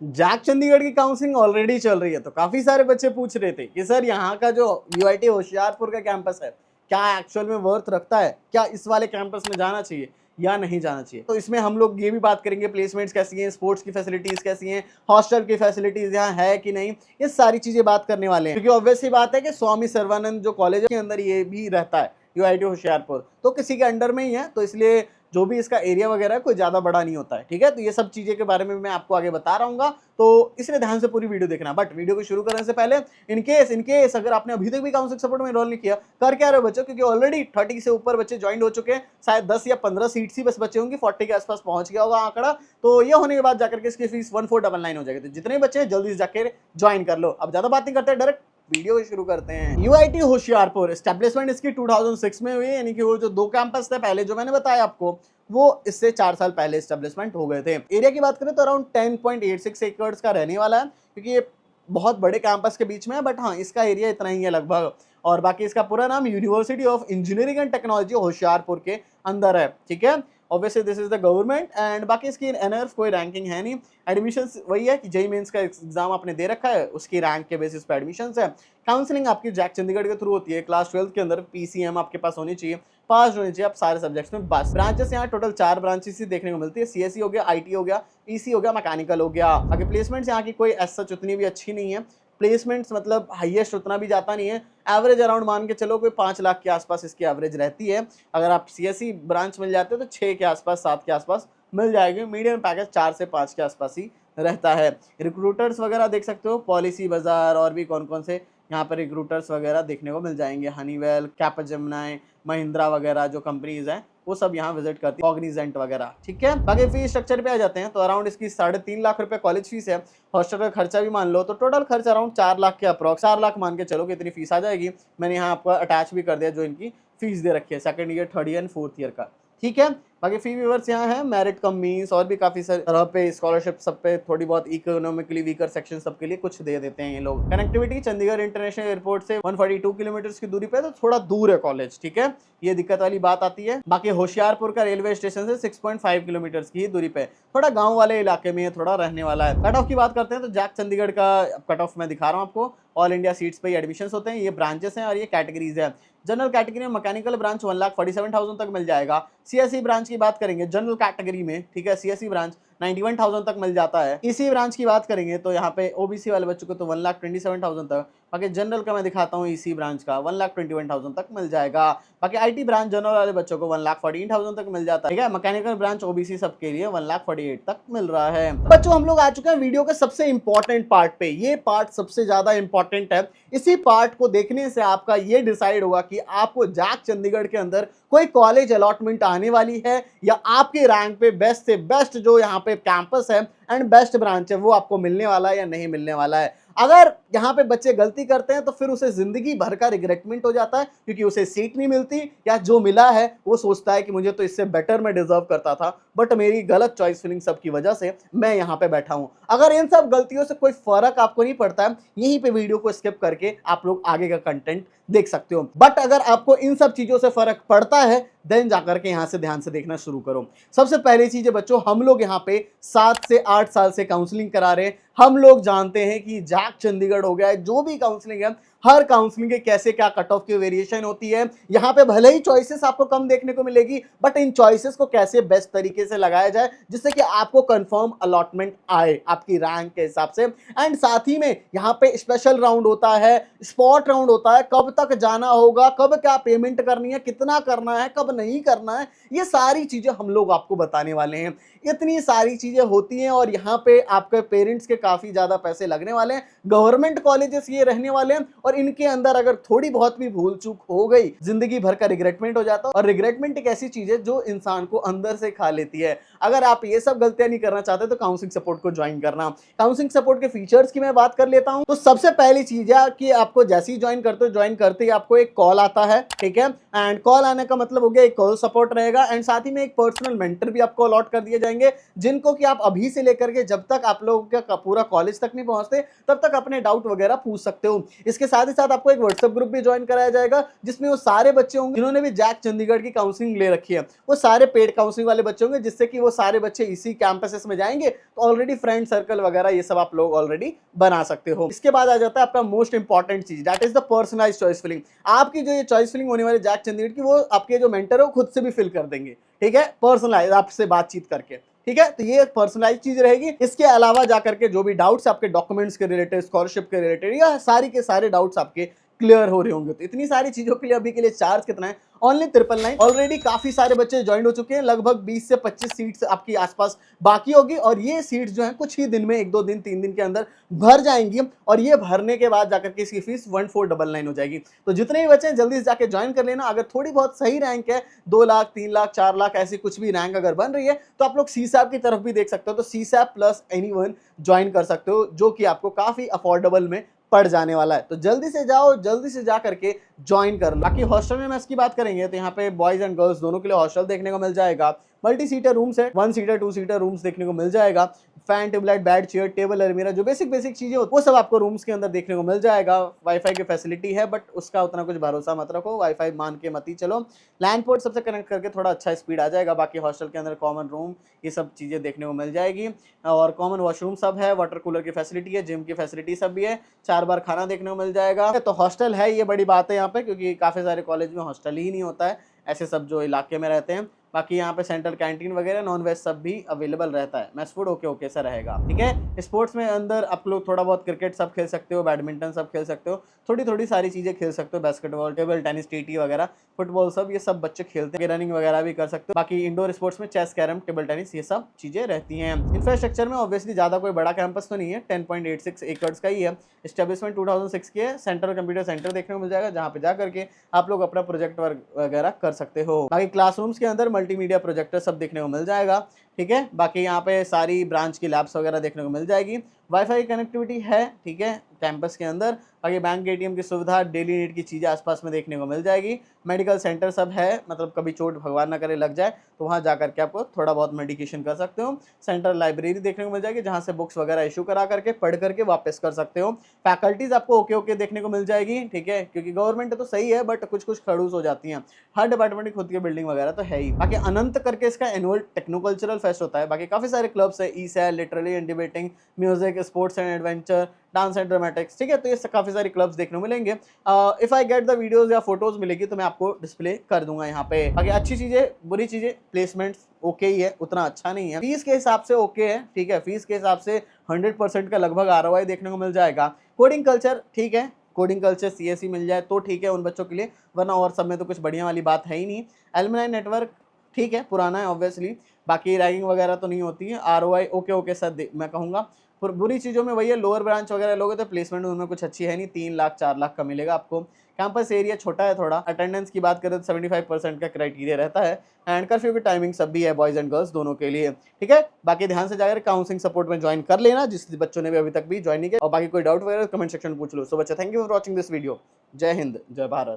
Jack Chandigarh की counselling already चल रही है, तो काफी सारे बच्चे पूछ रहे थे कि सर यहाँ का जो यूआईटी होशियारपुर का कैंपस है क्या एक्चुअल में वर्थ रखता है, क्या इस वाले कैंपस में जाना चाहिए या नहीं जाना चाहिए। तो इसमें हम लोग ये भी बात करेंगे प्लेसमेंट्स कैसी हैं, स्पोर्ट्स की फैसिलिटीज कैसी हैं, हॉस्टल की फैसिलिटीज यहाँ है कि नहीं, ये सारी चीजें बात करने वाले हैं। क्योंकि ऑब्वियसली बात है कि स्वामी सर्वानंद जो कॉलेज के अंदर ये भी रहता है यूआईटी होशियारपुर, तो किसी के अंडर में ही है, तो इसलिए जो भी इसका एरिया वगैरह है कोई ज्यादा बड़ा नहीं होता है। ठीक है, तो ये सब चीजें के बारे में मैं आपको आगे बता रहा हूँ, तो इसलिए ध्यान से पूरी वीडियो देखना। बट वीडियो को शुरू करने से पहले इनकेस अगर आपने अभी तक भी काउंसलिंग सपोर्ट में एनरोल नहीं किया, कर क्या रहे हो बच्चों, क्योंकि ऑलरेडी 30 से ऊपर बच्चे ज्वाइन हो चुके हैं। शायद 10 या 15 सीट्स ही बस बच्चे होंगी, 40 के आसपास पहुंच गया होगा आंकड़ा। तो ये होने के बाद जाकर के इसकी फीस 1499 हो जाएगी। तो जितने बच्चे हैं जल्दी से जाकर ज्वाइन कर लो। अब ज्यादा बात नहीं करते, डायरेक्ट वीडियो शुरू करते हैं। यूआईटी होशियारपुर एस्टेब्लिशमेंट इसकी 2006 में हुई, यानी कि वो जो 2 कैंपस थे पहले जो मैंने बताया आपको, वो इससे 4 साल पहले एस्टेब्लिशमेंट हो गए थे। एरिया की बात करें तो अराउंड 10.86 एकड़ का रहने वाला है, क्योंकि ये बहुत बड़े कैंपस के बीच में है, बट हाँ इसका एरिया इतना ही है लगभग। और बाकी इसका पूरा नाम university of engineering and technology Hoshiarpur के अंदर है। ठीक है, obviously this is the government. And बाकी इसकी एनएफ कोई रैंकिंग है नहीं, एडमिशन वही है कि जेईई मेंस का एग्जाम आपने दे रखा है, उसकी रैंक के बेसिस पे एडमिशन है। काउंसलिंग आपकी जैक चंडीगढ़ के थ्रू होती है। क्लास 12 के अंदर पीसीएम आपके पास होनी चाहिए, पास होनी चाहिए आप सारे सब्जेक्ट्स में। बस ब्रांचेस यहाँ टोटल 4 ब्रांचेस ही देखने को मिलती है। सीएससी हो गया, आईटी हो गया, ईसी हो गया, मैकेनिकल हो गया। बाकी प्लेसमेंट्स यहाँ की कोई ऐसा उतनी भी अच्छी नहीं है। प्लेसमेंट्स मतलब हाईएस्ट उतना भी जाता नहीं है, एवरेज अराउंड मान के चलो कोई 5 लाख के आसपास इसकी एवरेज रहती है। अगर आप सीएससी ब्रांच मिल जाते हो तो 6 के आसपास, 7 के आसपास मिल जाएगी। मीडियम पैकेज 4 से 5 के आसपास ही रहता है। रिक्रूटर्स वगैरह देख सकते हो, पॉलिसी बाजार और भी कौन कौन से यहाँ पर रिक्रूटर्स वगैरह देखने को मिल जाएंगे। हनीवेल, कैपजेमिनी, महिंद्रा वगैरह जो कंपनीज हैं वो सब यहाँ विजिट करती है, कॉग्निजेंट वगैरह। ठीक है, बाकी फीस स्ट्रक्चर पे आ जाते हैं तो अराउंड इसकी 3.5 लाख रुपए कॉलेज फीस है। हॉस्टल का खर्चा भी मान लो तो टोटल खर्च अराउंड 4 लाख के अप्रॉक्स, 4 लाख मान के चलो कि इतनी फीस आ जाएगी। मैंने यहाँ आपको अटैच भी कर दिया जो इनकी फीस दे रखी है second year, third year and fourth year का। ठीक है, बाकी फी वेवर्स यहाँ है, मेरिट कम मीन्स और भी काफी सारे तरह पे स्कॉलरशिप सब पे, थोड़ी बहुत इकोनॉमिकली वीकर सेक्शन सबके लिए कुछ दे देते हैं ये लोग। कनेक्टिविटी चंडीगढ़ इंटरनेशनल एयरपोर्ट से 142 किलोमीटर की दूरी पे, तो थोड़ा दूर है कॉलेज। ठीक है, ये दिक्कत वाली बात आती है। बाकी होशियारपुर का रेलवे स्टेशन से 6.5 किलोमीटर की दूरी पे, थोड़ा गांव वाले इलाके में थोड़ा रहने वाला है। कट ऑफ की बात करते हैं तो जैक चंडीगढ़ का कट ऑफ मैं दिखा रहा हूँ आपको। ऑल इंडिया सीट्स पे एडमिशन होते हैं, ये ब्रांचेस हैं और ये कैटेगरीज है। जनरल कैटेगरी में मैकेनिकल ब्रांच 1,47,000 तक मिल जाएगा। सीएससी ब्रांच की बात करेंगे जनरल कैटेगरी में, ठीक है, सीएससी ब्रांच 91,000 तक मिल जाता है। इसी ब्रांच की बात करेंगे तो यहाँ पे ओबीसी वाले बच्चों को तो 1,27,000 तक। बाकी जनरल का मैं दिखाता हूँ, इसी ब्रांच का 1,21,000 तक मिल जाएगा। बाकी आईटी ब्रांच जनरल वाले बच्चों को 1,14,000 तक मिल जाता है। ठीक है, मैकेनिकल ब्रांच ओबीसी सबके लिए 1,48,000 तक मिल रहा है। बच्चों हम लोग आ चुके हैं वीडियो के सबसे इंपॉर्टेंट पार्ट पे। ये पार्ट सबसे ज्यादा इंपॉर्टेंट है। इसी पार्ट को देखने से आपका ये डिसाइड होगा कि आपको जैक चंडीगढ़ के अंदर कोई कॉलेज अलॉटमेंट आने वाली है या आपके रैंक पे बेस्ट से बेस्ट जो यहाँ पे कैंपस है एंड बेस्ट ब्रांच है वो आपको मिलने वाला है या नहीं मिलने वाला है। अगर यहाँ पे बच्चे गलती करते हैं तो फिर उसे जिंदगी भर का रिग्रेटमेंट हो जाता है, क्योंकि उसे सीट नहीं मिलती या जो मिला है वो सोचता है कि मुझे तो इससे बेटर मैं डिजर्व करता था, बट मेरी गलत चॉइस फिलिंग सब की वजह से मैं यहाँ पे बैठा हूँ। अगर इन सब गलतियों से कोई फर्क आपको नहीं पड़ता है, यहीं पे वीडियो को स्किप करके आप लोग आगे का कंटेंट देख सकते हो। बट अगर आपको इन सब चीजों से फर्क पड़ता है देन जाकर के यहां से ध्यान से देखना शुरू करो। सबसे पहली चीज है बच्चों, हम लोग यहाँ पे 7 से 8 साल से काउंसलिंग करा रहे हैं। हम लोग जानते हैं कि जैक चंडीगढ़ हो गया है, जो भी काउंसलिंग है, हर काउंसलिंग के कैसे क्या कट ऑफ की वेरिएशन होती है। यहाँ पे भले ही चॉइसेस आपको कम देखने को मिलेगी, बट इन चॉइसेस को कैसे बेस्ट तरीके से लगाया जाए जिससे कि आपको कंफर्म अलॉटमेंट आए आपकी रैंक के हिसाब से। एंड साथ ही में यहाँ पे स्पेशल राउंड होता है, स्पॉट राउंड होता है, कब तक जाना होगा, कब क्या पेमेंट करनी है, कितना करना है, कब नहीं करना है, ये सारी चीजें हम लोग आपको बताने वाले हैं। इतनी सारी चीजें होती हैं और यहाँ पे आपके पेरेंट्स के काफी ज्यादा पैसे लगने वाले हैं। गवर्नमेंट कॉलेजेस ये रहने वाले हैं और इनके अंदर अगर थोड़ी बहुत भी भूल चूक हो गई, जिंदगी भर का रिग्रेटमेंट हो जाता है। और रिग्रेटमेंट एक ऐसी चीज है जो इंसान को अंदर से खा लेती है। अगर आप ये सब गलतियां नहीं करना चाहते तो काउंसलिंग सपोर्ट को ज्वाइन करना। काउंसलिंग सपोर्ट के फीचर्स की मैं बात कर लेता हूं। तो सबसे पहली चीज है कि आपको जैसे ही ज्वाइन करते ही आपको एक कॉल आता है। ठीक है, एंड कॉल आने का मतलब हो गया एक कॉल सपोर्ट रहेगा एंड साथ ही में एक पर्सनल मेंटर भी आपको अलॉट कर दिए जाएंगे, जिनको कि आप अभी से लेकर के जब तक आप लोगों का पूरा कॉलेज तक नहीं पहुंचते तब तक अपने डाउट वगैरह पूछ सकते हो। इसके साथ साथ ही साथ आपको एक व्हाट्सएप ग्रुप भी ज्वाइन कराया जाएगा, जिसमें वो सारे बच्चे होंगे जिन्होंने भी जैक चंडीगढ़ की काउंसलिंग ले रखी है, वो सारे पेड काउंसलिंग वाले बच्चे होंगे, जिससे कि वो सारे बच्चे इसी कैंपसेस में जाएंगे, तो ऑलरेडी फ्रेंड सर्कल वगैरह ये सब आप लोग ऑलरेडी बना सकते हो। इसके बाद आ जाता है आपका मोस्ट इंपॉर्टेंट चीज, that is the personalised choice filling. आपकी जो ये चॉइस फिलिंग होने वाली जैक चंडीगढ़ की, वो आपके जो मेंटर है वो खुद से भी फिल कर देंगे, ठीक है, पर्सनलाइज आपसे बातचीत करके, ठीक है। तो ये पर्सनलाइज चीज रहेगी। इसके अलावा जाकर के जो भी डाउट्स आपके डॉक्यूमेंट्स के रिलेटेड, स्कॉलरशिप के रिलेटेड, या सारी के सारे डाउट्स आपके क्लियर हो रहे होंगे। तो इतनी सारी चीजों के लिए अभी के लिए चार्ज कितना है? ओनली 999। ऑलरेडी काफी सारे बच्चे ज्वाइन हो चुके हैं, लगभग 20 से 25 सीट्स आपकी आसपास बाकी होगी, और ये सीट्स जो है कुछ ही दिन में, 1-2 दिन 3 दिन के अंदर भर जाएंगी, और ये भरने के बाद जाकर के इसकी फीस 1499 हो जाएगी। तो जितने भी बच्चे हैं जल्दी से जाके ज्वाइन कर लेना। अगर थोड़ी बहुत सही रैंक है, 2 लाख 3 लाख 4 लाख ऐसी कुछ भी रैंक अगर बन रही है, तो आप लोग सीसैप की तरफ भी देख सकते हो। तो सीसैप प्लस एनीवन ज्वाइन कर सकते हो, जो कि आपको काफी अफोर्डेबल में पड़ जाने वाला है। तो जल्दी से जाओ, जल्दी से जा करके ज्वाइन कर लो। बाकी हॉस्टल में इसकी बात करेंगे तो यहाँ पे बॉयज एंड गर्ल्स दोनों के लिए हॉस्टल देखने को मिल जाएगा। मल्टी सीटर रूम्स है, 1 सीटर 2 सीटर रूम्स देखने को मिल जाएगा। Fan, tubelight, bed, chair, table, अलमीरा, जो बेसिक चीजें वो सब आपको रूम्स के अंदर देखने को मिल जाएगा। वाईफाई की फैसिलिटी है, बट उसका उतना कुछ भरोसा मत रखो, वाईफाई मान के मत ही चलो। लैंड पोर्ट सबसे कनेक्ट करके थोड़ा अच्छा स्पीड आ जाएगा। बाकी हॉस्टल के अंदर कॉमन रूम, ये सब चीजें देखने को मिल जाएगी, और कॉमन वॉशरूम सब है, वाटर कूलर की फैसिलिटी है, जिम की फैसिलिटी सब भी है, 4 बार खाना देखने को मिल जाएगा। तो हॉस्टल है, ये बड़ी बात है यहाँ पे, क्योंकि काफी सारे कॉलेज में हॉस्टल ही नहीं होता है, ऐसे सब जो इलाके में रहते हैं। बाकी यहाँ पे सेंट्रल कैंटीन वगैरह, नॉन वेज सब भी अवेलेबल रहता है। मैस फूड ओके सा रहेगा, ठीक है। स्पोर्ट्स में अंदर आप लोग थोड़ा बहुत क्रिकेट सब खेल सकते हो, बैडमिंटन सब खेल सकते हो, थोड़ी सारी चीजें खेल सकते हो, बास्केटबॉल, टेबल टेनिस, टीटी वगैरह, फुटबॉल सब, ये सब बच्चे खेलते हैं। रनिंग वगैरह भी कर सकते हो। बाकी इंडोर स्पोर्ट्स में चेस, कैरम, टेबल टेनिस, ये सब चीजें रहती हैं। इंफ्रास्ट्रक्चर में ऑब्वियसली ज्यादा कोई बड़ा कैंपस तो नहीं है, 10.86 एकड़ का ही है। एस्टेब्लिशमेंट 2006 की है। सेंट्रल कंप्यूटर सेंटर देखने को मिल जाएगा, जहाँ पे जाकर के आप लोग अपना प्रोजेक्ट वर्क वगैरह कर सकते हो। बाकी क्लासरूम्स के अंदर मल्टीमीडिया प्रोजेक्टर सब देखने को मिल जाएगा, ठीक है। बाकी यहाँ पे सारी ब्रांच की लैब्स वगैरह देखने को मिल जाएगी। वाईफाई कनेक्टिविटी है, ठीक है, कैंपस के अंदर। बाकी बैंक एटीएम की सुविधा, डेली नीड की चीज़ें आसपास में देखने को मिल जाएगी। मेडिकल सेंटर सब है, मतलब कभी चोट भगवान ना करे लग जाए तो वहाँ जा करके आपको थोड़ा बहुत मेडिकेशन कर सकते हो। सेंट्रल लाइब्रेरी देखने को मिल जाएगी, जहाँ से बुक्स वगैरह इशू करा करके पढ़ करके वापस कर सकते हो। फैकल्टीज आपको ओके देखने को मिल जाएगी, ठीक है, क्योंकि गवर्नमेंट तो सही है, बट कुछ खड़ूस हो जाती हैं। हर डिपार्टमेंट की खुद की बिल्डिंग वगैरह तो है ही। बाकी अनंत करके इसका एनुअल टेक्नोकल्चरल फेस्ट होता है। बाकी काफी सारे क्लब्स है, ई-सेल, literally and debating, music, sports and adventure, dance and dramatics, ठीक है। तो ये काफी सारी क्लब्स देखने को मिलेंगे। If I get the videos या फोटोज मिलेगी तो मैं आपको डिस्प्ले कर दूंगा यहाँ पे। बाकी अच्छी चीजें, बुरी चीजें, प्लेसमेंट्स ओके ही है, उतना अच्छा नहीं है। फीस के हिसाब से ओके है, ठीक है, फीस के हिसाब से 100% का लगभग ROI देखने को मिल जाएगा। कोडिंग कल्चर ठीक है, कोडिंग कल्चर CSE मिल जाए तो ठीक है उन बच्चों के लिए, वरना और सब में तो कुछ बढ़िया वाली बात है ही नहीं। एलुमनाई नेटवर्क ठीक है, पुराना है ऑब्वियसली। बाकी रैगिंग वगैरह तो नहीं होती है। ROI ओके सर मैं कहूँगा। बुरी चीज़ों में वही है, लोअर ब्रांच वगैरह लोगे तो प्लेसमेंट उनमें कुछ अच्छी है नहीं, 3 लाख 4 लाख का मिलेगा आपको। कैंपस एरिया छोटा है थोड़ा। अटेंडेंस की बात करें तो 75% का क्राइटेरिया रहता है, एंड कर्फ्यू की टाइमिंग सब भी है बॉयज़ एंड गर्ल्स दोनों के लिए, ठीक है। बाकी ध्यान से जाकर काउंसलिंग सपोर्ट में ज्वाइन कर लेना, जिस बच्चों ने भी अभी तक भी ज्वाइन नहीं किया। और बाकी कोई डाउट वगैरह कमेंट सेक्शन में पूछ लो। सो बच्चा, thank you for watching this video. जय हिंद, जय भारत।